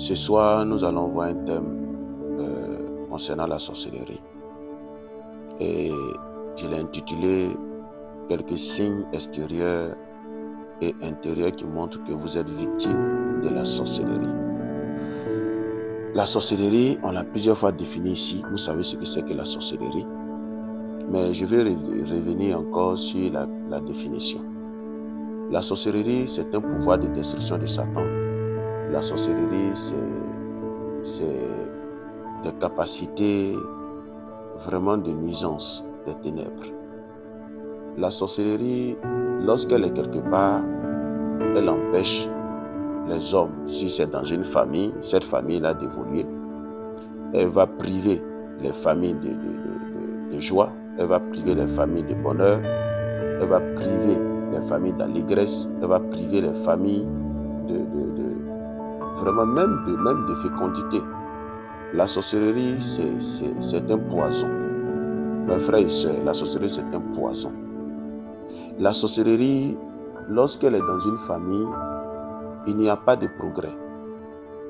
Ce soir, nous allons voir un thème concernant la sorcellerie. Et je l'ai intitulé « Quelques signes extérieurs et intérieurs qui montrent que vous êtes victime de la sorcellerie ». La sorcellerie, on l'a plusieurs fois définie ici. Vous savez ce que c'est que la sorcellerie. Mais je vais revenir encore sur la définition. La sorcellerie, c'est un pouvoir de destruction de Satan. La sorcellerie, c'est des capacités vraiment de nuisance des ténèbres. La sorcellerie, lorsqu'elle est quelque part, elle empêche les hommes, si c'est dans une famille, cette famille-là d'évoluer. Elle va priver les familles de joie, elle va priver les familles de bonheur, elle va priver les familles d'allégresse, elle va priver les familles vraiment même de fécondité. La sorcellerie, c'est un poison. Mes frères et sœurs, la sorcellerie, c'est un poison. La sorcellerie, lorsqu'elle est dans une famille, il n'y a pas de progrès.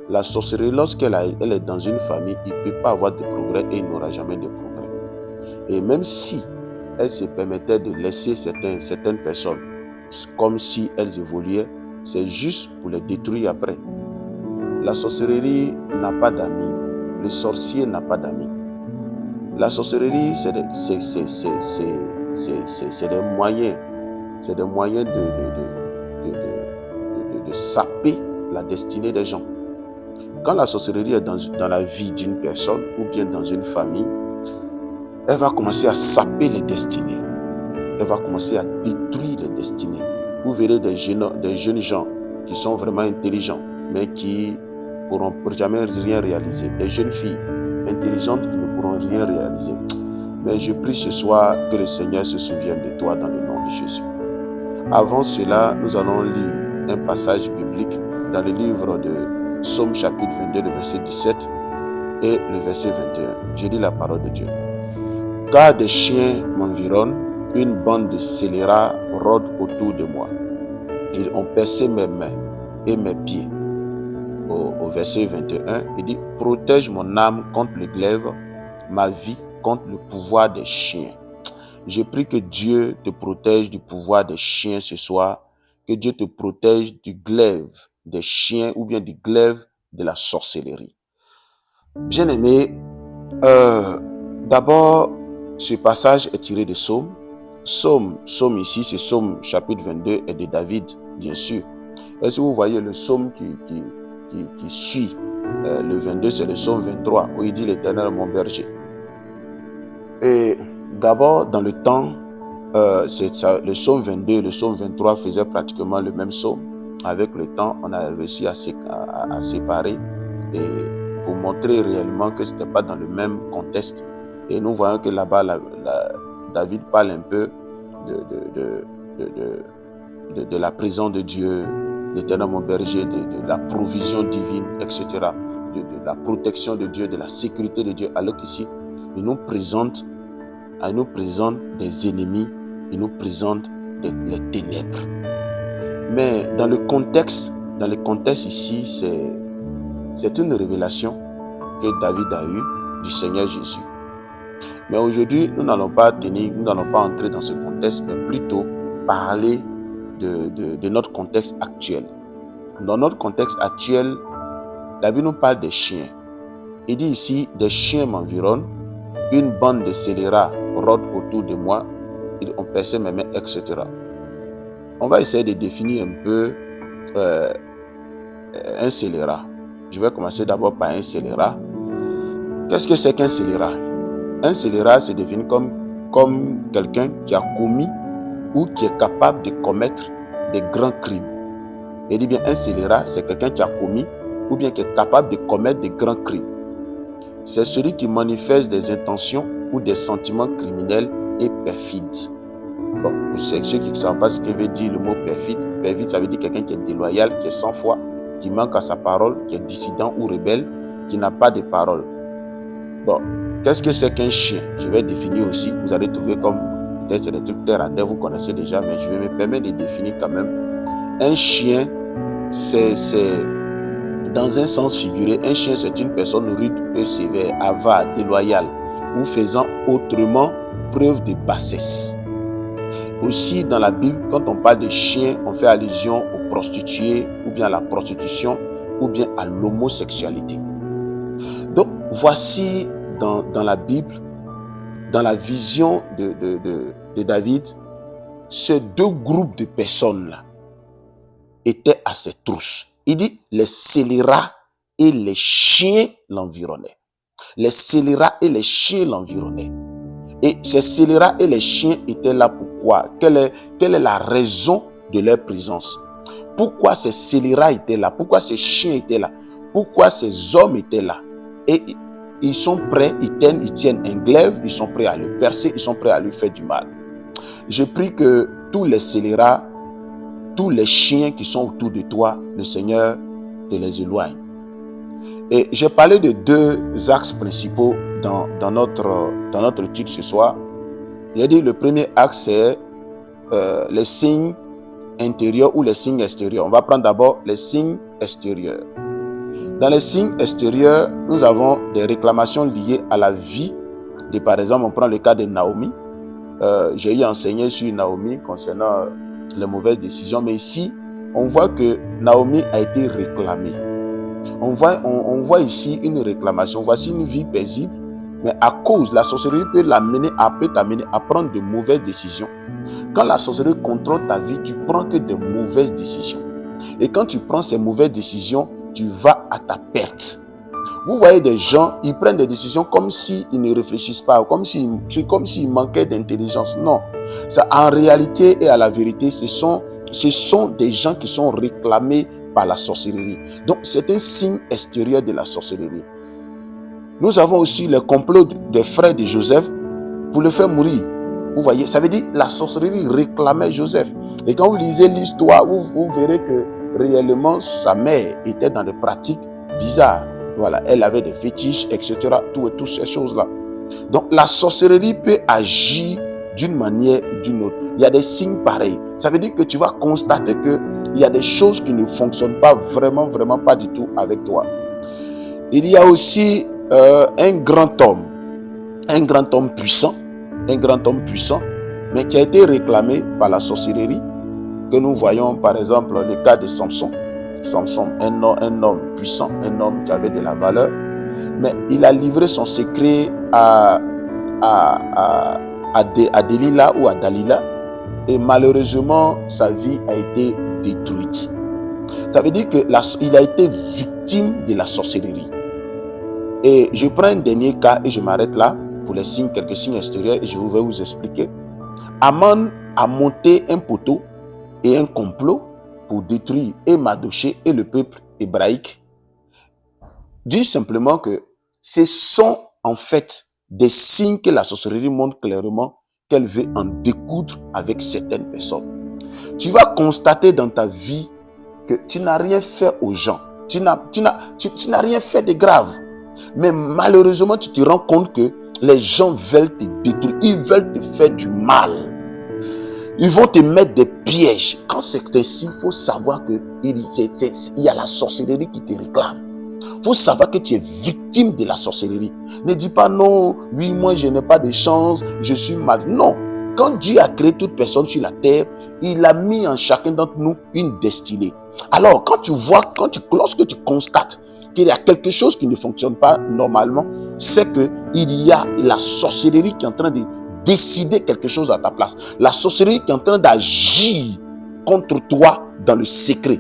La sorcellerie, lorsqu'elle est dans une famille, il ne peut pas avoir de progrès et il n'aura jamais de progrès. Et même si elle se permettait de laisser certaines personnes comme si elles évoluaient, c'est juste pour les détruire après. La sorcellerie n'a pas d'amis. Le sorcier n'a pas d'amis. La sorcellerie, c'est des moyens. C'est des moyens de saper la destinée des gens. Quand la sorcellerie est dans la vie d'une personne ou bien dans une famille, elle va commencer à saper les destinées. Elle va commencer à détruire les destinées. Vous verrez des jeunes gens qui sont vraiment intelligents, mais qui ne pourront jamais rien réaliser. Des jeunes filles intelligentes qui ne pourront rien réaliser. Mais je prie ce soir que le Seigneur se souvienne de toi dans le nom de Jésus. Avant cela, nous allons lire un passage biblique dans le livre de Psaume chapitre 22, le verset 17 et le verset 21. Je lis la parole de Dieu. « Car des chiens m'environnent, une bande de scélérats rôde autour de moi. Ils ont percé mes mains et mes pieds. » Au verset 21, il dit « Protège mon âme contre le glaive, ma vie contre le pouvoir des chiens. » Je prie que Dieu te protège du pouvoir des chiens ce soir, que Dieu te protège du glaive des chiens ou bien du glaive de la sorcellerie. Bien-aimés, d'abord, ce passage est tiré de Psaume. Psaume ici, c'est Psaume chapitre 22 et de David, bien sûr. Est-ce que vous voyez le psaume qui suit le 22, c'est le psaume 23, où il dit « L'Éternel est mon berger ». Et d'abord, dans le temps, le psaume 22 et le psaume 23 faisaient pratiquement le même psaume. Avec le temps, on a réussi à séparer et pour montrer réellement que ce n'était pas dans le même contexte. Et nous voyons que là-bas, David parle un peu de la présence de Dieu, l'Éternel mon berger, de la provision divine, etc., de la protection de Dieu, de la sécurité de Dieu, alors qu'ici, il nous présente des ennemis, il nous présente les ténèbres. Mais dans le contexte ici, c'est une révélation que David a eue du Seigneur Jésus. Mais aujourd'hui, nous n'allons pas entrer dans ce contexte, mais plutôt parler de notre contexte actuel. Dans notre contexte actuel, la Bible nous parle des chiens. Il dit ici, des chiens m'environnent, une bande de scélérats rôde autour de moi, ils ont percé mes mains, etc. On va essayer de définir un peu un scélérat. Je vais commencer d'abord par un scélérat. Qu'est-ce que c'est qu'un scélérat? Un scélérat se définit comme quelqu'un qui a commis ou qui est capable de commettre des grands crimes. Il dit bien, un scélérat, c'est quelqu'un qui a commis ou bien qui est capable de commettre des grands crimes. C'est celui qui manifeste des intentions ou des sentiments criminels et perfides. Bon, pour ceux qui ne savent pas ce que veut dire le mot perfide, ça veut dire quelqu'un qui est déloyal, qui est sans foi, qui manque à sa parole, qui est dissident ou rebelle, qui n'a pas de parole. Bon, qu'est-ce que c'est qu'un chien? Je vais définir aussi, vous allez trouver comme, peut-être c'est des trucs terre à terre, vous connaissez déjà, mais je vais me permettre de définir quand même. Un chien, c'est dans un sens figuré, un chien c'est une personne rude et sévère, avare, déloyale, ou faisant autrement preuve de bassesse. Aussi, dans la Bible, quand on parle de chien, on fait allusion aux prostituées, ou bien à la prostitution, ou bien à l'homosexualité. Donc, voici dans la Bible, dans la vision de David, ces deux groupes de personnes-là étaient à ses trousses. Il dit, les scélérats et les chiens l'environnaient. Les scélérats et les chiens l'environnaient. Et ces scélérats et les chiens étaient là pourquoi? Quelle est la raison de leur présence? Pourquoi ces scélérats étaient là? Pourquoi ces chiens étaient là? Pourquoi ces hommes étaient là? Et ils sont prêts, ils tiennent un glaive, ils sont prêts à le percer, ils sont prêts à lui faire du mal. Je prie que tous les scélérats, tous les chiens qui sont autour de toi, le Seigneur te les éloigne. Et j'ai parlé de deux axes principaux dans notre étude ce soir. J'ai dit le premier axe c'est les signes intérieurs ou les signes extérieurs. On va prendre d'abord les signes extérieurs. Dans les signes extérieurs, nous avons des réclamations liées à la vie. Par exemple, on prend le cas de Naomi. J'ai eu enseigné sur Naomi concernant les mauvaises décisions. Mais ici, on voit que Naomi a été réclamée. On voit ici une réclamation. Voici une vie paisible. Mais à cause, la sorcellerie peut t'amener à prendre de mauvaises décisions. Quand la sorcellerie contrôle ta vie, tu prends que de mauvaises décisions. Et quand tu prends ces mauvaises décisions, tu vas à ta perte. Vous voyez des gens, ils prennent des décisions comme s'ils ne réfléchissent pas, comme s'ils manquaient d'intelligence. Non. Ça, en réalité et à la vérité, ce sont des gens qui sont réclamés par la sorcellerie. Donc, c'est un signe extérieur de la sorcellerie. Nous avons aussi le complot des frères de Joseph pour le faire mourir. Vous voyez, ça veut dire la sorcellerie réclamait Joseph. Et quand vous lisez l'histoire, vous verrez que réellement sa mère était dans des pratiques bizarres. Voilà, elle avait des fétiches, etc. Toutes ces choses-là. Donc la sorcellerie peut agir d'une manière ou d'une autre. Il y a des signes pareils. Ça veut dire que tu vas constater qu'il y a des choses qui ne fonctionnent pas vraiment pas du tout avec toi. Il y a aussi un grand homme puissant, mais qui a été réclamé par la sorcellerie, que nous voyons par exemple le cas de Samson. Samson, un homme puissant, un homme qui avait de la valeur, mais il a livré son secret à Delilah ou à Dalila, et malheureusement sa vie a été détruite. Ça veut dire qu'il a été victime de la sorcellerie. Et je prends un dernier cas et je m'arrête là pour quelques signes extérieurs et je vais vous expliquer. Aman a monté un poteau et un complot pour détruire et Mardochée et le peuple hébraïque. Dit simplement que ce sont en fait des signes que la sorcellerie montre clairement qu'elle veut en découdre avec certaines personnes. Tu vas constater dans ta vie que tu n'as rien fait aux gens. Tu n'as rien fait de grave. Mais malheureusement, tu te rends compte que les gens veulent te détruire. Ils veulent te faire du mal. Ils vont te mettre des pièges. Quand c'est ainsi, il faut savoir qu'il y a la sorcellerie qui te réclame. Il faut savoir que tu es victime de la sorcellerie. Ne dis pas non, oui, moi je n'ai pas de chance, je suis mal. Non. Quand Dieu a créé toute personne sur la terre, il a mis en chacun d'entre nous une destinée. Alors, lorsque tu constates qu'il y a quelque chose qui ne fonctionne pas normalement, c'est qu'il y a la sorcellerie qui est en train de décider quelque chose à ta place. La sorcellerie qui est en train d'agir contre toi dans le secret.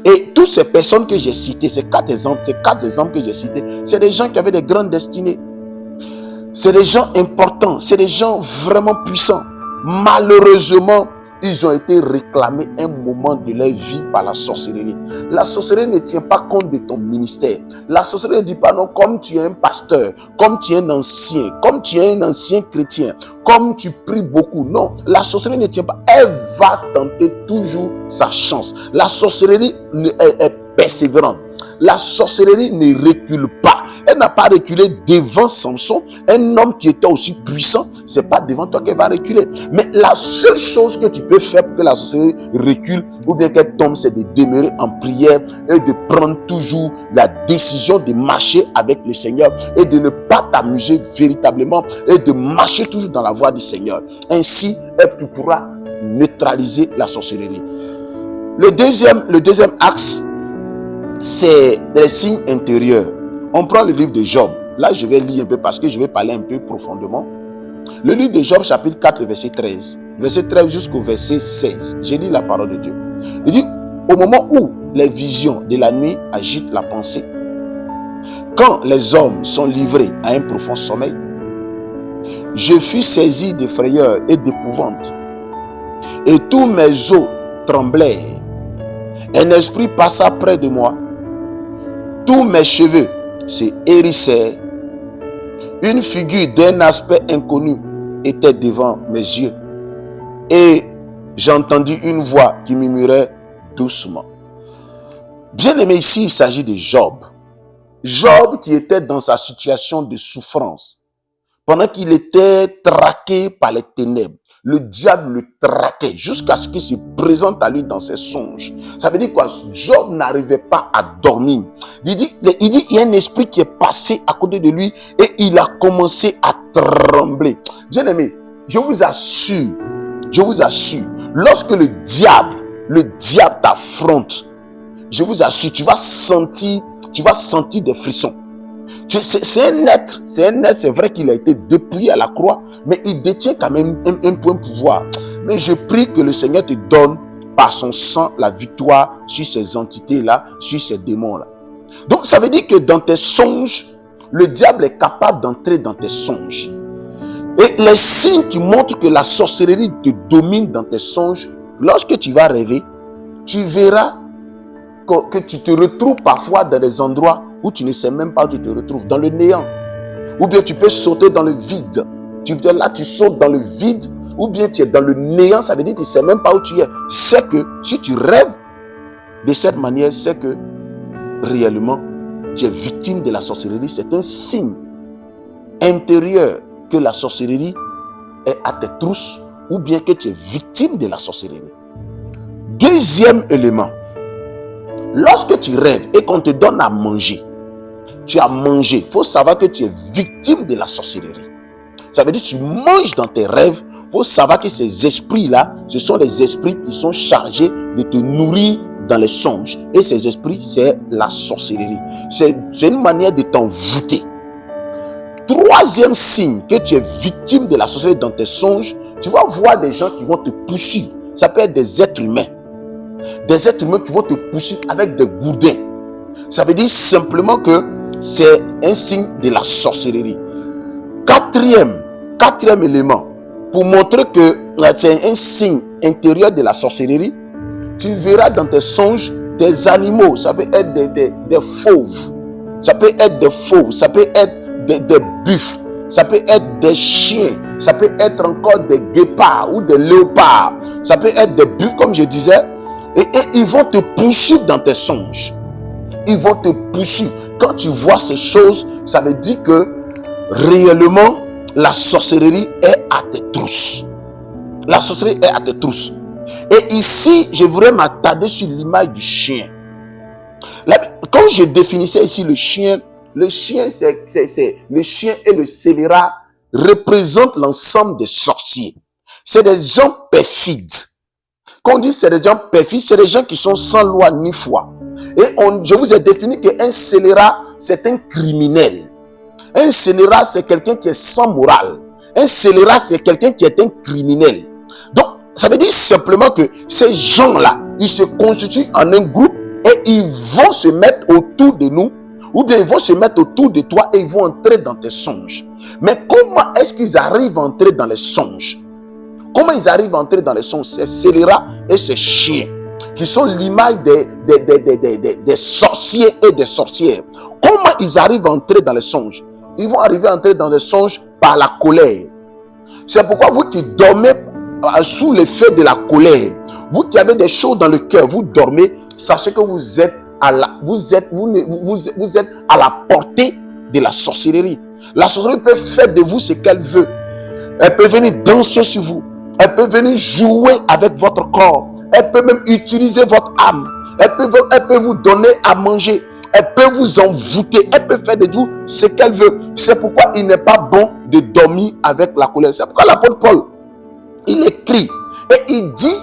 Et toutes ces personnes que j'ai citées, ces quatre exemples que j'ai cités, c'est des gens qui avaient des grandes destinées. C'est des gens importants, c'est des gens vraiment puissants. Malheureusement, ils ont été réclamés un moment de leur vie par la sorcellerie. La sorcellerie ne tient pas compte de ton ministère. La sorcellerie ne dit pas non, comme tu es un pasteur, comme tu es un ancien chrétien, comme tu pries beaucoup. Non, la sorcellerie ne tient pas. Elle va tenter toujours sa chance. La sorcellerie est persévérante. La sorcellerie ne recule pas. Elle n'a pas reculé devant Samson, un homme qui était aussi puissant. C'est pas devant toi qu'elle va reculer. Mais la seule chose que tu peux faire pour que la sorcellerie recule ou bien qu'elle tombe, c'est de demeurer en prière et de prendre toujours la décision de marcher avec le Seigneur et de ne pas t'amuser véritablement et de marcher toujours dans la voie du Seigneur. Ainsi, tu pourras neutraliser la sorcellerie. Le deuxième axe, c'est les signes intérieurs. On prend le livre de Job. Là, je vais lire un peu parce que je vais parler un peu profondément. Le livre de Job, chapitre 4, verset 13. Verset 13 jusqu'au verset 16. J'ai lu la parole de Dieu. Il dit, au moment où les visions de la nuit agitent la pensée, quand les hommes sont livrés à un profond sommeil, je fus saisi de frayeur et d'épouvante, et tous mes os tremblèrent. Un esprit passa près de moi, tous mes cheveux se hérissèrent, une figure d'un aspect inconnu était devant mes yeux, et j'entendis une voix qui murmurait doucement. Bien aimé, ici il s'agit de Job. Job qui était dans sa situation de souffrance, pendant qu'il était traqué par les ténèbres. Le diable le traquait jusqu'à ce qu'il se présente à lui dans ses songes. Ça veut dire quoi? Job n'arrivait pas à dormir. Il dit, il y a un esprit qui est passé à côté de lui et il a commencé à trembler. Bien aimé, je vous assure, lorsque le diable t'affronte, je vous assure, tu vas sentir des frissons. C'est un être, c'est vrai qu'il a été dépouillé à la croix, mais il détient quand même un point de pouvoir. Mais je prie que le Seigneur te donne par son sang la victoire sur ces entités-là, sur ces démons-là. Donc ça veut dire que dans tes songes, le diable est capable d'entrer dans tes songes. Et les signes qui montrent que la sorcellerie te domine dans tes songes, lorsque tu vas rêver, tu verras que tu te retrouves parfois dans des endroits où tu ne sais même pas où tu te retrouves, dans le néant. Ou bien tu peux sauter dans le vide. Tu sautes dans le vide, ou bien tu es dans le néant, ça veut dire que tu ne sais même pas où tu es. C'est que si tu rêves de cette manière, c'est que réellement tu es victime de la sorcellerie. C'est un signe intérieur que la sorcellerie est à tes trousses, ou bien que tu es victime de la sorcellerie. Deuxième élément, lorsque tu rêves et qu'on te donne à manger, tu as mangé, il faut savoir que tu es victime de la sorcellerie. Ça veut dire que tu manges dans tes rêves. Il faut savoir que ces esprits-là, ce sont les esprits qui sont chargés de te nourrir dans les songes. Et ces esprits, c'est la sorcellerie. C'est une manière de t'envoûter. Troisième signe que tu es victime de la sorcellerie dans tes songes, tu vas voir des gens qui vont te poursuivre. Ça peut être des êtres humains. Des êtres humains qui vont te poursuivre avec des gourdins. Ça veut dire simplement que c'est un signe de la sorcellerie. Quatrième élément, pour montrer que c'est un signe intérieur de la sorcellerie, tu verras dans tes songes des animaux. Ça peut être des fauves, ça peut être des fauves, ça peut être des buffles, ça peut être des chiens, ça peut être encore des guépards ou des léopards, ça peut être des buffles comme je disais, et ils vont te poursuivre dans tes songes. Ils vont te poursuivre. Quand tu vois ces choses, ça veut dire que réellement la sorcellerie est à tes trousses. La sorcellerie est à tes trousses. Et ici, je voudrais m'attarder sur l'image du chien. Là, quand je définissais ici le chien, le chien et le scélérat représentent l'ensemble des sorciers. C'est des gens perfides. Quand on dit c'est des gens perfides, c'est des gens qui sont sans loi ni foi. Et je vous ai défini qu'un scélérat, c'est un criminel. Un scélérat, c'est quelqu'un qui est sans morale. Un scélérat, c'est quelqu'un qui est un criminel. Donc, ça veut dire simplement que ces gens-là, ils se constituent en un groupe et ils vont se mettre autour de nous, ou bien ils vont se mettre autour de toi et ils vont entrer dans tes songes. Mais comment est-ce qu'ils arrivent à entrer dans les songes? Comment ils arrivent à entrer dans les songes? Ces scélérats et ces chiens, qui sont l'image des sorciers et des sorcières. Comment ils arrivent à entrer dans les songes? Ils vont arriver à entrer dans les songes par la colère. C'est pourquoi vous qui dormez sous l'effet de la colère, vous qui avez des choses dans le cœur, vous dormez, sachez que vous êtes vous êtes à la portée de la sorcellerie. La sorcellerie peut faire de vous ce qu'elle veut. Elle peut venir danser sur vous. Elle peut venir jouer avec votre corps. Elle peut même utiliser votre âme. Elle peut vous donner à manger. Elle peut vous envoûter. Elle peut faire de vous ce qu'elle veut. C'est pourquoi il n'est pas bon de dormir avec la colère. C'est pourquoi l'apôtre Paul, il écrit et il dit,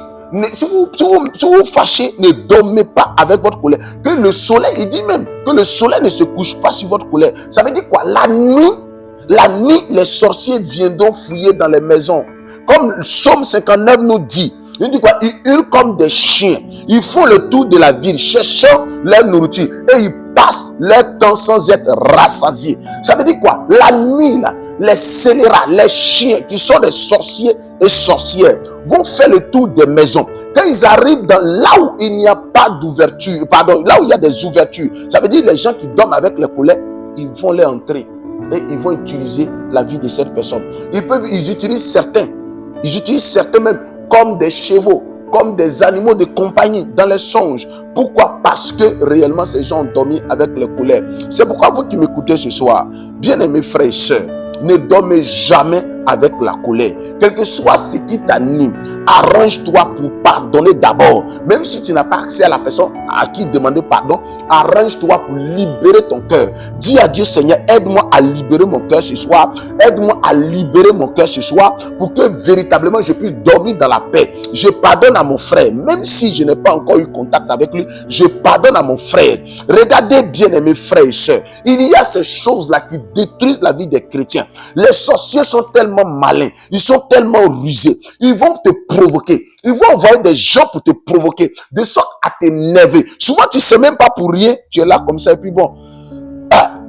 si vous fâchez, ne dormez pas avec votre colère. Que le soleil, il dit même que le soleil ne se couche pas sur votre colère. Ça veut dire quoi? La nuit, les sorciers viendront fouiller dans les maisons. Comme Psaume 59 nous dit, il dit quoi? Ils hurlent comme des chiens. Ils font le tour de la ville, cherchant leur nourriture. Et ils passent leur temps sans être rassasiés. Ça veut dire quoi? La nuit, là, les scélérats, les chiens qui sont des sorciers et sorcières vont faire le tour des maisons. Quand ils arrivent là où il n'y a pas d'ouverture, là où il y a des ouvertures, ça veut dire les gens qui dorment avec les colères, ils vont les entrer. Et ils vont utiliser la vie de cette personne. Ils utilisent certains même comme des chevaux, comme des animaux de compagnie dans les songes. Pourquoi? Parce que réellement ces gens ont dormi avec les colères. C'est pourquoi vous qui m'écoutez ce soir, bien-aimés frères et sœurs, ne dormez jamais avec la colère. Quel que soit ce qui t'anime, arrange-toi pour pardonner d'abord. Même si tu n'as pas accès à la personne à qui demander pardon, arrange-toi pour libérer ton cœur. Dis à Dieu, Seigneur, aide-moi à libérer mon cœur ce soir. Aide-moi à libérer mon cœur ce soir pour que véritablement je puisse dormir dans la paix. Je pardonne à mon frère, même si je n'ai pas encore eu contact avec lui, je pardonne à mon frère. Regardez bien, mes frères et sœurs, il y a ces choses-là qui détruisent la vie des chrétiens. Les sorciers sont tellement malins, ils sont tellement rusés, ils vont te provoquer, ils vont envoyer des gens pour te provoquer, de sorte à t'énerver. Souvent tu ne sais même pas pour rien, tu es là comme ça et puis bon,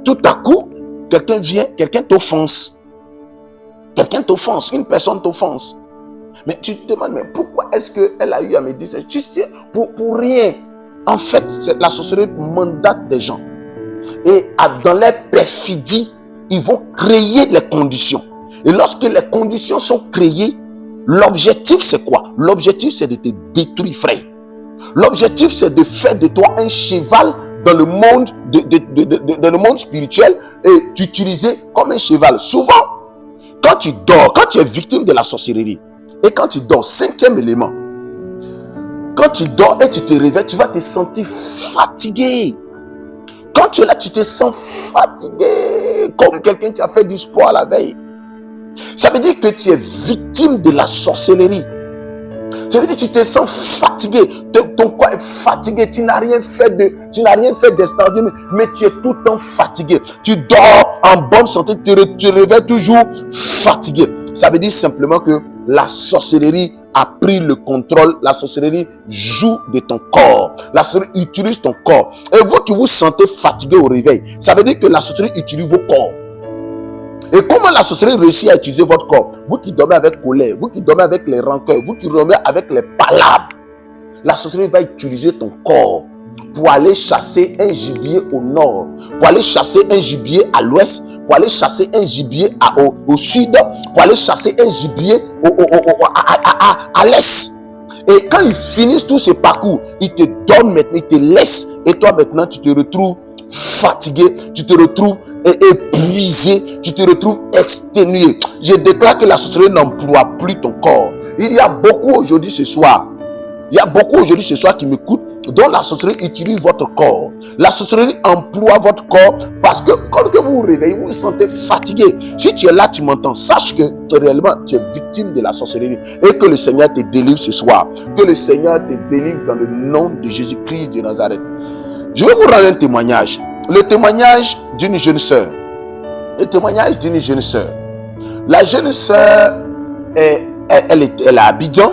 tout à coup, quelqu'un vient, quelqu'un t'offense, une personne t'offense. Mais tu te demandes, mais pourquoi est-ce qu'elle a eu à me dire ça? Juste pour rien. En fait, la sorcellerie mandate des gens. Et dans leur perfidie, ils vont créer les conditions. Et lorsque les conditions sont créées, l'objectif c'est quoi? L'objectif c'est de te détruire, frère. L'objectif c'est de faire de toi un cheval dans le monde, dans le monde spirituel et t'utiliser comme un cheval. Souvent, quand tu dors, quand tu es victime de la sorcellerie, et quand tu dors, 5e élément, quand tu dors et tu te réveilles, tu vas te sentir fatigué. Quand tu es là, tu te sens fatigué, comme quelqu'un qui a fait du sport la veille. Ça veut dire que tu es victime de la sorcellerie. Ça veut dire que tu te sens fatigué, ton corps est fatigué, tu n'as rien fait d'extraordinaire, mais tu es tout le temps fatigué. Tu dors en bonne santé, tu te réveilles toujours fatigué. Ça veut dire simplement que la sorcellerie a pris le contrôle, la sorcellerie joue de ton corps, la sorcellerie utilise ton corps. Et vous qui vous sentez fatigué au réveil, ça veut dire que la sorcellerie utilise vos corps. Et comment la sorcellerie réussit à utiliser votre corps? Vous qui dormez avec colère, vous qui dormez avec les rancœurs, vous qui dormez avec les palabres, la sorcellerie va utiliser ton corps pour aller chasser un gibier au nord, pour aller chasser un gibier à l'ouest, pour aller chasser un gibier au sud, pour aller chasser un gibier à l'est. Et quand ils finissent tout ce parcours, ils te donnent maintenant, ils te laissent, et toi maintenant tu te retrouves fatigué, tu te retrouves épuisé, tu te retrouves exténué. Je déclare que la sorcellerie n'emploie plus ton corps. Il y a beaucoup aujourd'hui ce soir qui m'écoutent, dont la sorcellerie utilise votre corps. La sorcellerie emploie votre corps parce que quand vous vous réveillez, vous vous sentez fatigué. Si tu es là, tu m'entends, sache que réellement tu es victime de la sorcellerie et que le Seigneur te délivre ce soir. Que le Seigneur te délivre dans le nom de Jésus-Christ de Nazareth. Je vais vous rendre un témoignage. Le témoignage d'une jeune sœur. La jeune sœur, elle est à Abidjan.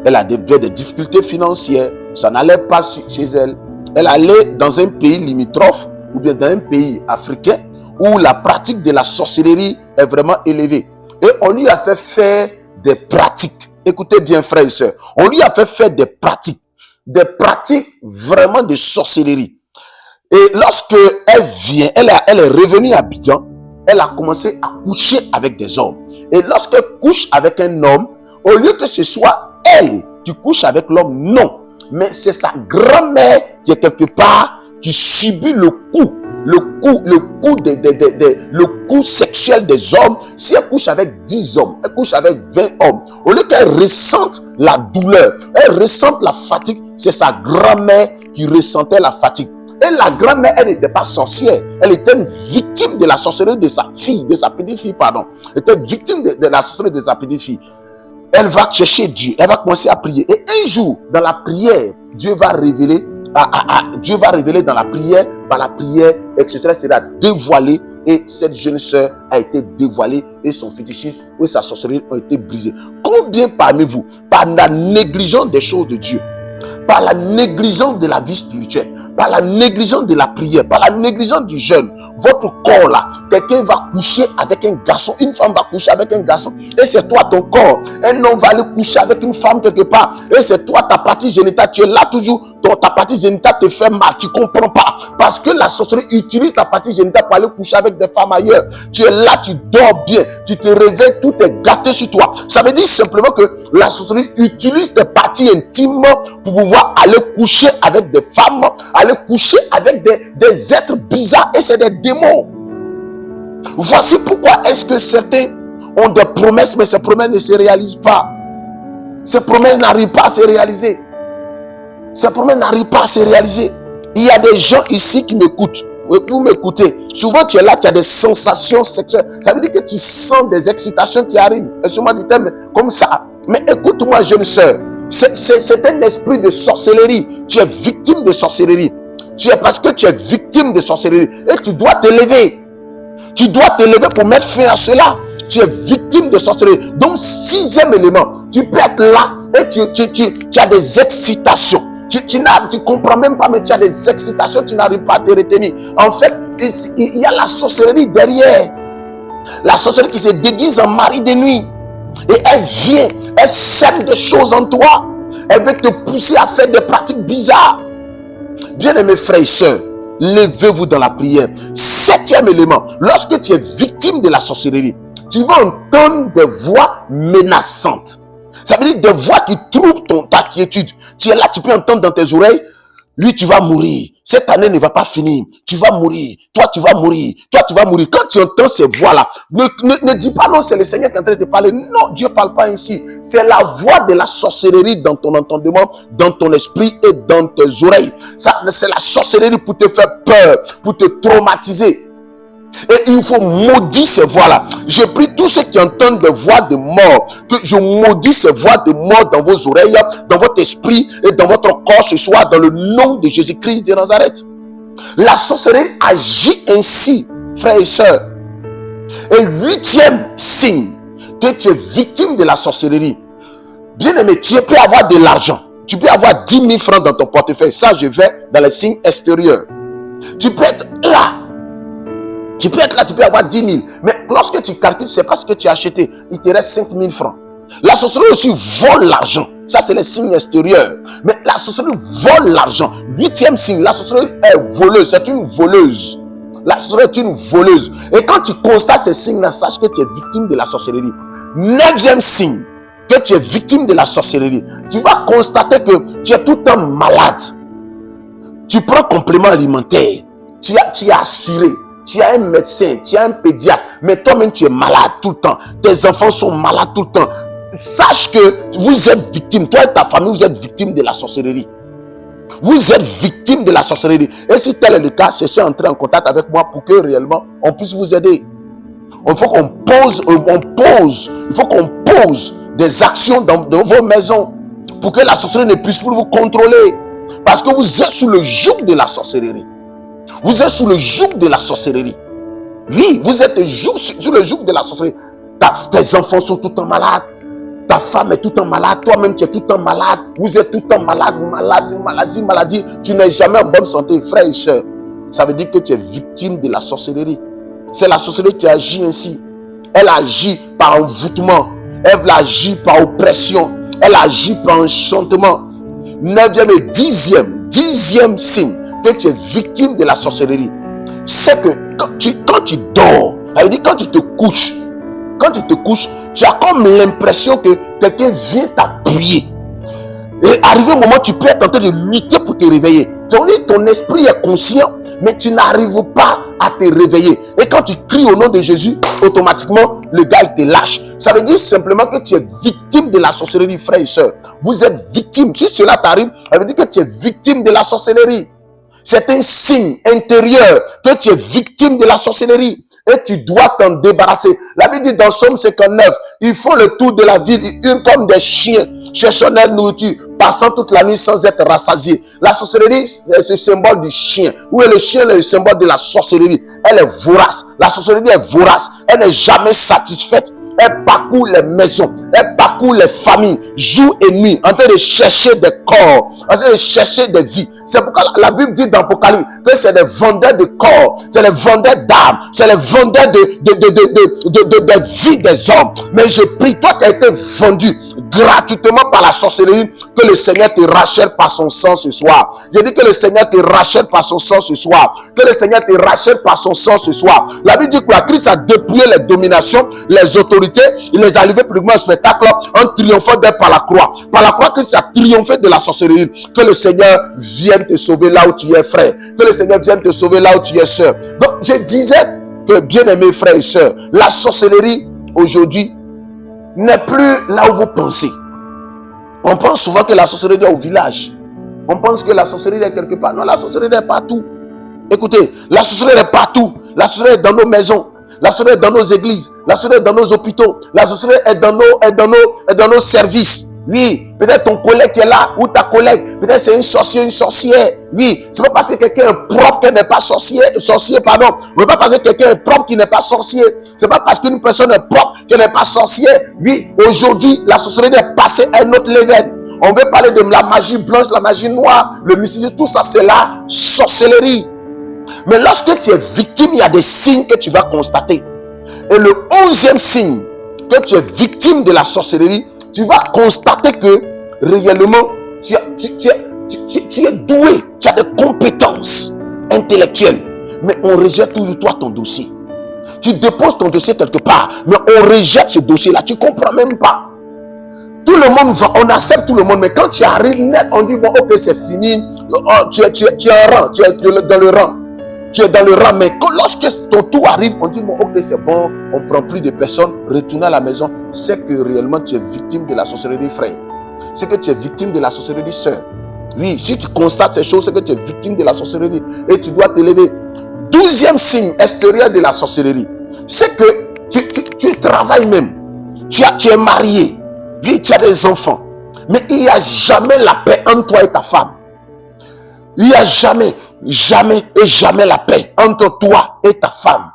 Elle avait des difficultés financières. Ça n'allait pas chez elle. Elle allait dans un pays limitrophe ou bien dans un pays africain où la pratique de la sorcellerie est vraiment élevée. Et on lui a fait faire des pratiques. Écoutez bien, frères et sœurs. On lui a fait faire des pratiques vraiment de sorcellerie. Et lorsque elle vient, elle est revenue à Abidjan, elle a commencé à coucher avec des hommes. Et lorsqu'elle couche avec un homme, au lieu que ce soit elle qui couche avec l'homme, non. Mais c'est sa grand-mère qui est quelque part qui subit le coup sexuel des hommes, si elle couche avec 10 hommes, elle couche avec 20 hommes, au lieu qu'elle ressente la douleur, elle ressente la fatigue, c'est sa grand-mère qui ressentait la fatigue. Et la grand-mère, elle n'était pas sorcière, elle était une victime de la sorcellerie de sa fille, de sa petite-fille, pardon. Elle était victime de la sorcellerie de sa petite-fille. Elle va chercher Dieu, elle va commencer à prier. Et un jour, dans la prière, Dieu va révéler dans la prière, par la prière, etc. sera dévoilé. Et cette jeune sœur a été dévoilée et son fétichisme et sa sorcellerie ont été brisés. Combien parmi vous, par la négligence des choses de Dieu, par la négligence de la vie spirituelle, par la négligence de la prière, par la négligence du jeûne, votre corps là, quelqu'un va coucher avec un garçon, une femme va coucher avec un garçon, et c'est toi ton corps. Un homme va aller coucher avec une femme quelque part, et c'est toi ta partie génitale, tu es là toujours, ta partie génitale te fait mal, tu comprends pas, parce que la sorcellerie utilise ta partie génitale pour aller coucher avec des femmes ailleurs. Tu es là, tu dors bien, tu te réveilles, tout est gâté sur toi. Ça veut dire simplement que la sorcellerie utilise tes parties intimes pour pouvoir aller coucher avec des femmes, aller coucher avec des êtres bizarres, et c'est des démons. Voici pourquoi est-ce que certains ont des promesses, mais ces promesses ne se réalisent pas. Ces promesses n'arrivent pas à se réaliser. Ces promesses n'arrivent pas à se réaliser. Il y a des gens ici qui m'écoutent. Vous m'écoutez. Souvent tu es là, tu as des sensations sexuelles. Ça veut dire que tu sens des excitations qui arrivent. Excuse-moi du terme, comme ça. Mais écoute-moi, jeune sœur. C'est un esprit de sorcellerie. Tu es victime de sorcellerie. Parce que tu es victime de sorcellerie. Et tu dois te lever. Tu dois te lever pour mettre fin à cela. Tu es victime de sorcellerie. Donc, 6e élément, tu peux être là et tu as des excitations. Tu ne comprends même pas, mais tu as des excitations, tu n'arrives pas à te retenir. En fait, il y a la sorcellerie derrière. La sorcellerie qui se déguise en mari de nuit. Et elle vient, elle sème des choses en toi. Elle veut te pousser à faire des pratiques bizarres. Bien-aimés frères et sœurs, levez-vous dans la prière. 7e élément, lorsque tu es victime de la sorcellerie, tu vas entendre des voix menaçantes. Ça veut dire des voix qui troublent ta quiétude. Tu es là, tu peux entendre dans tes oreilles, lui tu vas mourir, cette année ne va pas finir, tu vas mourir, toi tu vas mourir, toi tu vas mourir. Quand tu entends ces voix-là, ne dis pas non, c'est le Seigneur qui est en train de te parler. Non, Dieu ne parle pas ainsi. C'est la voix de la sorcellerie dans ton entendement, dans ton esprit et dans tes oreilles. C'est la sorcellerie pour te faire peur, pour te traumatiser. Et il faut maudire ces voix-là. Je prie tous ceux qui entendent des voix de mort, que je maudis ces voix de mort dans vos oreilles, dans votre esprit et dans votre corps ce soir, dans le nom de Jésus-Christ de Nazareth. La sorcellerie agit ainsi, frères et sœurs. Et 8e signe que tu es victime de la sorcellerie. Bien-aimé, tu peux avoir de l'argent. Tu peux avoir 10 000 francs dans ton portefeuille. Ça, je vais dans les signes extérieurs. Tu peux être là. Tu peux être là, tu peux avoir 10 000. Mais lorsque tu calcules, c'est pas ce que tu as acheté. Il te reste 5 000 francs. La sorcellerie aussi vole l'argent. Ça, c'est les signes extérieurs. Mais la sorcellerie vole l'argent. 8e signe, la sorcellerie est voleuse. C'est une voleuse. La sorcellerie est une voleuse. Et quand tu constates ces signes-là, sache que tu es victime de la sorcellerie. 9e signe que tu es victime de la sorcellerie. Tu vas constater que tu es tout le temps malade. Tu prends complément alimentaire. Tu es assuré. Tu as un médecin, tu as un pédiatre, mais toi-même tu es malade tout le temps. Tes enfants sont malades tout le temps. Sache que vous êtes victime, toi et ta famille, vous êtes victime de la sorcellerie. Vous êtes victime de la sorcellerie. Et si tel est le cas, cherchez à entrer en contact avec moi pour que réellement on puisse vous aider. Il faut qu'on pose des actions dans vos maisons pour que la sorcellerie ne puisse plus vous contrôler. Parce que vous êtes sous le joug de la sorcellerie. Vous êtes sous le joug de la sorcellerie. Oui, vous êtes sous le joug de la sorcellerie. Tes enfants sont tout le temps malades. Ta femme est tout le temps malade. Toi-même, tu es tout le temps malade. Vous êtes tout le temps malade. Maladie. Tu n'es jamais en bonne santé, frère et soeur. Ça veut dire que tu es victime de la sorcellerie. C'est la sorcellerie qui agit ainsi. Elle agit par envoûtement. Elle agit par oppression. Elle agit par enchantement. 9e et 10e signe que tu es victime de la sorcellerie, c'est que quand tu dors, ça veut dire quand tu te couches, tu as comme l'impression que quelqu'un vient t'appuyer. Et arrivé au moment, tu peux être en train de lutter pour te réveiller. Ton esprit est conscient, mais tu n'arrives pas à te réveiller. Et quand tu cries au nom de Jésus, automatiquement, le gars, il te lâche. Ça veut dire simplement que tu es victime de la sorcellerie, frères et sœurs. Vous êtes victime. Si cela t'arrive, ça veut dire que tu es victime de la sorcellerie. C'est un signe intérieur que tu es victime de la sorcellerie. Et tu dois t'en débarrasser. La Bible dit dans Somme 59, ils font le tour de la ville, ils hurlent comme des chiens, cherchant leur nourriture, passant toute la nuit sans être rassasiés. La sorcellerie, c'est le symbole du chien. Où est le chien, le symbole de la sorcellerie. Elle est vorace. La sorcellerie est vorace. Elle n'est jamais satisfaite. Elle parcourt les maisons, elle parcourt les familles, jour et nuit, en train de chercher des corps, en train de chercher des vies. C'est pourquoi la Bible dit dans l'Apocalypse que c'est des vendeurs de corps, c'est les vendeurs d'âmes, c'est les vendeurs de vie des hommes. Mais je prie, toi qui as été vendu gratuitement par la sorcellerie, que le Seigneur te rachète par son sang ce soir. Je dis que le Seigneur te rachète par son sang ce soir. Que le Seigneur te rachète par son sang ce soir. La Bible dit que la Christ a dépouillé les dominations, les autorités, il les a livrés publiquement au spectacle en triomphant d'elle par la croix. Par la croix, Christ a triomphé de la sorcellerie. Que le Seigneur vienne te sauver là où tu es, frère. Que le Seigneur vienne te sauver là où tu es, sœur. Donc, je disais que, bien-aimés frères et sœurs, la sorcellerie, aujourd'hui, n'est plus là où vous pensez. On pense souvent que la sorcellerie est au village. On pense que la sorcellerie est quelque part. Non, la sorcellerie est partout. Écoutez, la sorcellerie est partout. La sorcellerie est dans nos maisons. La sorcellerie est dans nos églises. La sorcellerie est dans nos hôpitaux. La sorcellerie est dans nos services. Oui, peut-être ton collègue qui est là, ou ta collègue, peut-être c'est une sorcière, une sorcière. Oui, c'est pas parce que quelqu'un est propre qu'elle n'est pas sorcier, pardon. C'est pas parce que quelqu'un est propre qu'il n'est pas sorcier. C'est pas parce qu'une personne est propre qu'elle n'est pas sorcier. Oui, aujourd'hui, la sorcellerie est passée à un autre level. On veut parler de la magie blanche, la magie noire, le mysticisme, tout ça, c'est la sorcellerie. Mais lorsque tu es victime, il y a des signes que tu vas constater. Et le 11e signe que tu es victime de la sorcellerie, tu vas constater que réellement, tu es doué, tu as des compétences intellectuelles. Mais on rejette toujours toi ton dossier. Tu déposes ton dossier quelque part, mais on rejette ce dossier-là. Tu ne comprends même pas. Tout le monde va, on accepte tout le monde, mais quand tu arrives net, on dit bon, ok, c'est fini. Oh, tu es en rang, tu es dans le rang. Tu es dans le rang, mais lorsque ton tour arrive, on dit bon, ok, c'est bon, on ne prend plus de personnes, retourne à la maison. C'est que réellement tu es victime de la sorcellerie, frère. C'est que tu es victime de la sorcellerie, sœur. Oui, si tu constates ces choses, c'est que tu es victime de la sorcellerie et tu dois t'élever. 12e signe extérieur de la sorcellerie, c'est que tu travailles même. Tu es marié. Oui, tu as des enfants. Mais il n'y a jamais la paix entre toi et ta femme. Il n'y a jamais la paix entre toi et ta femme.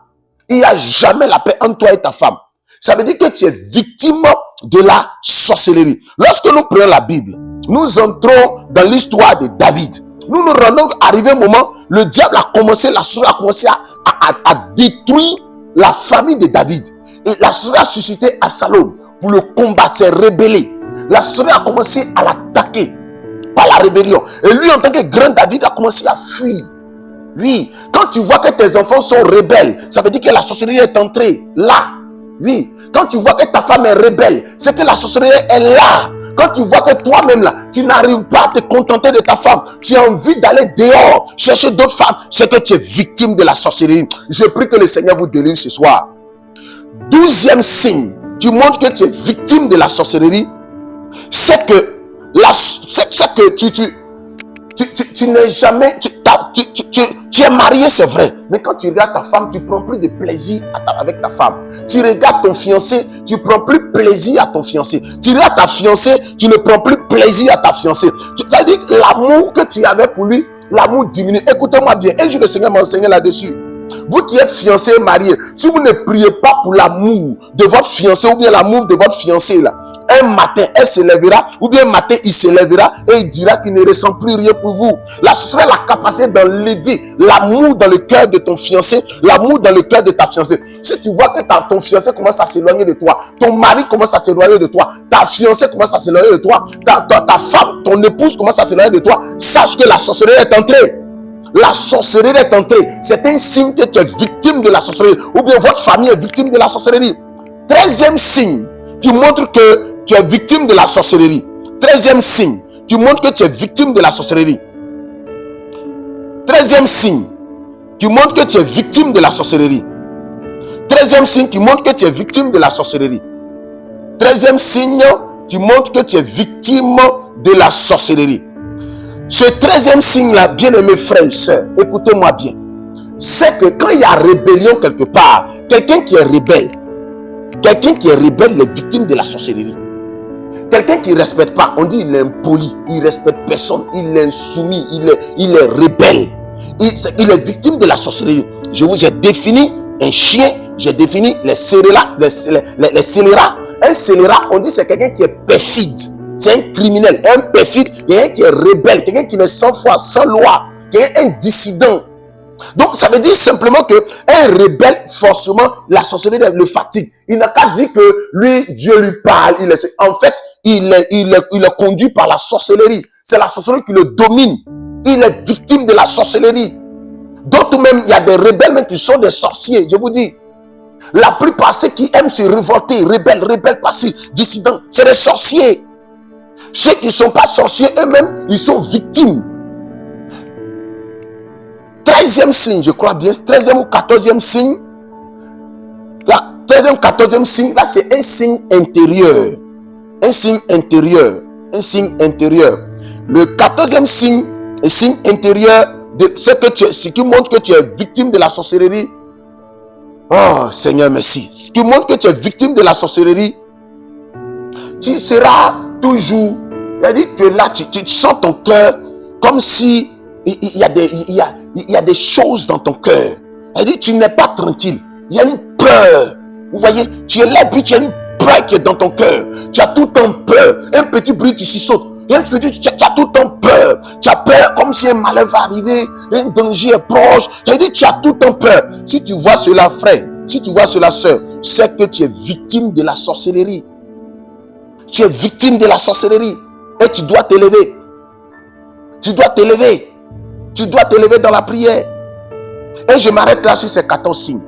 Il n'y a jamais la paix entre toi et ta femme. Ça veut dire que tu es victime de la sorcellerie. Lorsque nous prenons la Bible, nous entrons dans l'histoire de David. Nous nous rendons arrivé un moment, le diable a commencé, la sorcellerie a commencé à détruire la famille de David. Et la sorcellerie a suscité Absalom pour le combattre, s'est rébellé. La sorcellerie a commencé à l'attaquer par la rébellion. Et lui, en tant que grand David, a commencé à fuir. Oui, quand tu vois que tes enfants sont rebelles, ça veut dire que la sorcellerie est entrée là. Oui, quand tu vois que ta femme est rebelle, c'est que la sorcellerie est là. Quand tu vois que toi-même là, tu n'arrives pas à te contenter de ta femme, tu as envie d'aller dehors, chercher d'autres femmes, c'est que tu es victime de la sorcellerie. Je prie que le Seigneur vous délivre ce soir. 12e signe qui montre que tu es victime de la sorcellerie, c'est que tu n'es jamais, tu es marié, c'est vrai, mais quand tu regardes ta femme, tu prends plus de plaisir avec ta femme. Tu regardes ton fiancé, tu prends plus plaisir à ton fiancé. Tu regardes ta fiancée, tu ne prends plus plaisir à ta fiancée. C'est-à-dire que l'amour que tu avais pour lui, l'amour diminue. Écoutez-moi bien, un jour le Seigneur m'a enseigné là-dessus. Vous qui êtes fiancé et marié, si vous ne priez pas pour l'amour de votre fiancé ou bien l'amour de votre fiancé là, un matin, elle se lèvera, ou bien un matin, il se lèvera et il dira qu'il ne ressent plus rien pour vous. La sorcellerie a la capacité d'enlever l'amour dans le cœur de ton fiancé, l'amour dans le cœur de ta fiancée. Si tu vois que ton fiancé commence à s'éloigner de toi, ton mari commence à s'éloigner de toi, ta fiancée commence à s'éloigner de toi, ta femme, ton épouse commence à s'éloigner de toi, sache que la sorcellerie est entrée. La sorcellerie est entrée. C'est un signe que tu es victime de la sorcellerie, ou bien votre famille est victime de la sorcellerie. 13e signe qui montre que tu es victime de la sorcellerie. 13e signe qui montre que tu es victime de la sorcellerie. 13e signe qui montre que tu es victime de la sorcellerie. 13e signe qui montre que tu es victime de la sorcellerie. 13e signe qui montre que tu es victime de la sorcellerie. Ce 13e signe-là, bien-aimés frères et sœurs, écoutez-moi bien. C'est que quand il y a rébellion quelque part, quelqu'un qui est rebelle est victime de la sorcellerie. Quelqu'un qui ne respecte pas, on dit il est impoli, il ne respecte personne, il est insoumis, il est rebelle. Il est victime de la sorcellerie. J'ai défini un chien, j'ai défini les scélérats. Un scélérat, on dit c'est quelqu'un qui est perfide. C'est un criminel, un perfide, quelqu'un qui est rebelle, quelqu'un qui n'est sans foi, sans loi, quelqu'un un dissident. Donc ça veut dire simplement que un rebelle, forcément, la sorcellerie le fatigue. Il n'a qu'à dire que lui, Dieu lui parle. En fait, il est conduit par la sorcellerie. C'est la sorcellerie qui le domine. Il est victime de la sorcellerie. D'autres même, il y a des rebelles même qui sont des sorciers. Je vous dis, la plupart ceux qui aiment se révolter, rebelles passifs, dissidents, c'est des sorciers. Ceux qui ne sont pas sorciers eux-mêmes, ils sont victimes. 13e signe, je crois bien, 13e ou 14e signe. La 13e, 14e signe, là c'est un signe intérieur. Un signe intérieur. Un signe intérieur. Le 14e signe, un signe intérieur, de ce qui montre que tu es victime de la sorcellerie. Oh Seigneur, merci. Ce qui montre que tu es victime de la sorcellerie, tu seras toujours, c'est-à-dire tu es là, tu sens ton cœur comme si il y a des choses dans ton cœur. C'est-à-dire tu n'es pas tranquille. Il y a une peur. Vous voyez, tu es là, puis tu as une peur qui est dans ton cœur. Tu as tout le temps peur. Un petit bruit, tu sautes. Tu as tout le temps peur. Tu as peur comme si un malheur va arriver, un danger est proche. C'est-à-dire tu as tout le temps peur. Si tu vois cela, frère, si tu vois cela, sœur, c'est que tu es victime de la sorcellerie. Tu es victime de la sorcellerie. Et tu dois t'élever. Tu dois t'élever. Tu dois t'élever dans la prière. Et je m'arrête là sur ces 14 signes.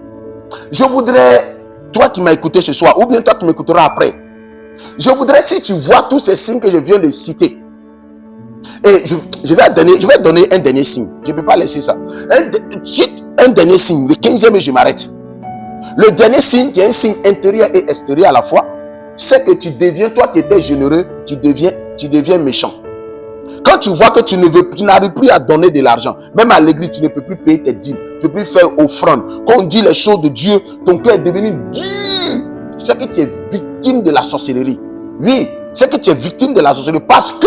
Je voudrais, toi qui m'as écouté ce soir, ou bien toi qui m'écouteras après, je voudrais, si tu vois tous ces signes que je viens de citer, et je vais donner un dernier signe. Je ne peux pas laisser ça. Un dernier signe, le 15e, et je m'arrête. Le dernier signe, qui est un signe intérieur et extérieur à la fois, c'est que tu deviens, toi qui étais généreux, tu deviens méchant. Quand tu vois que tu n'arrives plus à donner de l'argent, même à l'église, tu ne peux plus payer tes dîmes, tu ne peux plus faire offrande. Quand on dit les choses de Dieu, ton cœur est devenu dur. C'est que tu es victime de la sorcellerie. Oui, c'est que tu es victime de la sorcellerie parce que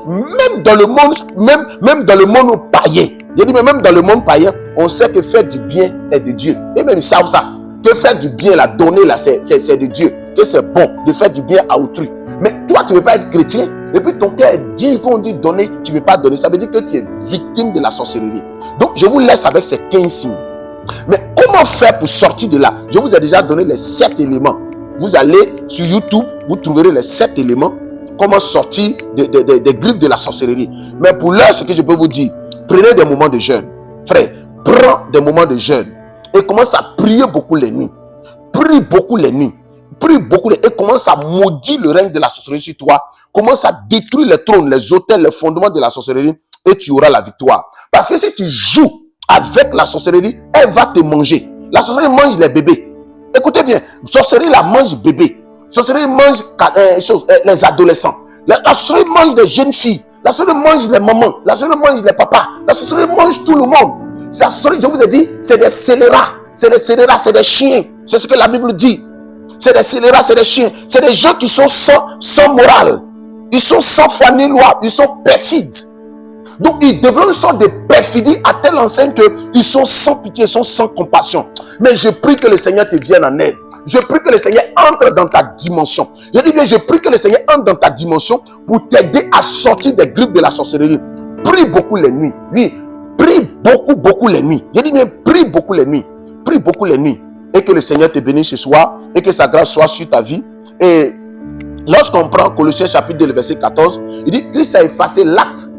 même dans le monde, même dans le monde païen, je dis même dans le monde païen, on sait que faire du bien est de Dieu. Et même ils savent ça. Que faire du bien, la donner là, c'est de Dieu. Que c'est bon de faire du bien à autrui. Mais toi, tu ne veux pas être chrétien. Et puis ton cœur est dur quand on dit donner, tu ne veux pas donner. Ça veut dire que tu es victime de la sorcellerie. Donc, je vous laisse avec ces 15 signes. Mais comment faire pour sortir de là? Je vous ai déjà donné les 7 éléments. Vous allez sur YouTube, vous trouverez les 7 éléments. Comment sortir des griffes de la sorcellerie. Mais pour l'heure, ce que je peux vous dire, prenez des moments de jeûne. Frère, prends des moments de jeûne. Et commence à prier beaucoup les nuits. Prie beaucoup les nuits. Prie beaucoup et commence à maudire le règne de la sorcellerie sur toi. Commence à détruire les trônes, les autels, les fondements de la sorcellerie et tu auras la victoire. Parce que si tu joues avec la sorcellerie, elle va te manger. La sorcellerie mange les bébés. Écoutez bien, la sorcellerie la mange bébé. La sorcellerie mange les adolescents. La sorcellerie mange les jeunes filles. La sorcellerie mange les mamans. La sorcellerie mange les papas. La sorcellerie mange tout le monde. La sorcellerie, je vous ai dit, c'est des scélérats. C'est des scélérats, c'est des chiens. C'est ce que la Bible dit. C'est des scélérats, c'est des chiens. C'est des gens qui sont sans morale. Ils sont sans foi ni loi. Ils sont perfides. Donc, ils développent une sorte de perfidie à telle enseigne qu'ils sont sans pitié, ils sont sans compassion. Mais je prie que le Seigneur te vienne en aide. Je prie que le Seigneur entre dans ta dimension. Je dis bien, je prie que le Seigneur entre dans ta dimension pour t'aider à sortir des griffes de la sorcellerie. Prie beaucoup les nuits. Oui, prie beaucoup les nuits. Je dis bien, prie beaucoup les nuits. Prie beaucoup les nuits. Et que le Seigneur te bénisse ce soir. Et que sa grâce soit sur ta vie. Et lorsqu'on prend Colossiens chapitre 2, le verset 14, il dit, Christ a effacé l'acte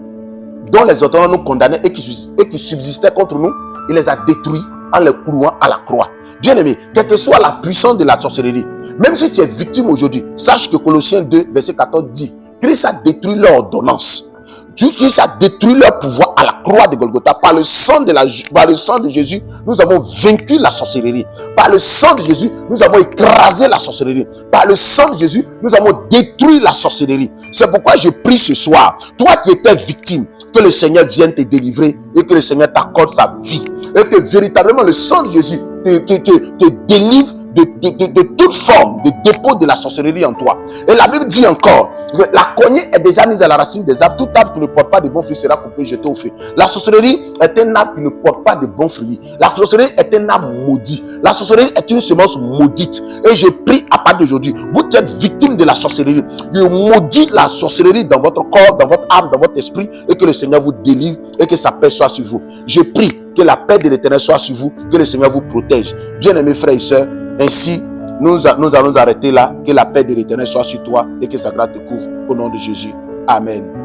dont les auteurs nous condamnaient et qui subsistaient contre nous. Il les a détruits en les clouant à la croix. Bien aimé, quelle que soit la puissance de la sorcellerie, même si tu es victime aujourd'hui, sache que Colossiens 2, verset 14 dit, Christ a détruit leur ordonnance. Christ a détruit leur pouvoir à la croix de Golgotha. Par le sang de Jésus, nous avons vaincu la sorcellerie. Par le sang de Jésus, nous avons écrasé la sorcellerie. Par le sang de Jésus, nous avons détruit la sorcellerie. C'est pourquoi je prie ce soir, toi qui étais victime, que le Seigneur vienne te délivrer et que le Seigneur t'accorde sa vie. Et que véritablement le sang de Jésus te délivre de toute forme de dépôt de la sorcellerie en toi. Et la Bible dit encore que la cognée est déjà mise à la racine des arbres. Tout arbre qui ne porte pas de bons fruits sera coupé et jeté au feu. La sorcellerie est un arbre qui ne porte pas de bons fruits. La sorcellerie est un arbre maudit. La sorcellerie est une semence maudite. Et je prie à partir d'aujourd'hui, vous qui êtes victime de la sorcellerie, je maudis la sorcellerie dans votre corps, dans votre âme, dans votre esprit, et que le Seigneur vous délivre et que sa paix soit sur vous. Je prie que la paix de l'Éternel soit sur vous, que le Seigneur vous protège. Bien-aimés frères et sœurs, ainsi, nous allons arrêter là. Que la paix de l'Éternel soit sur toi et que sa grâce te couvre. Au nom de Jésus. Amen.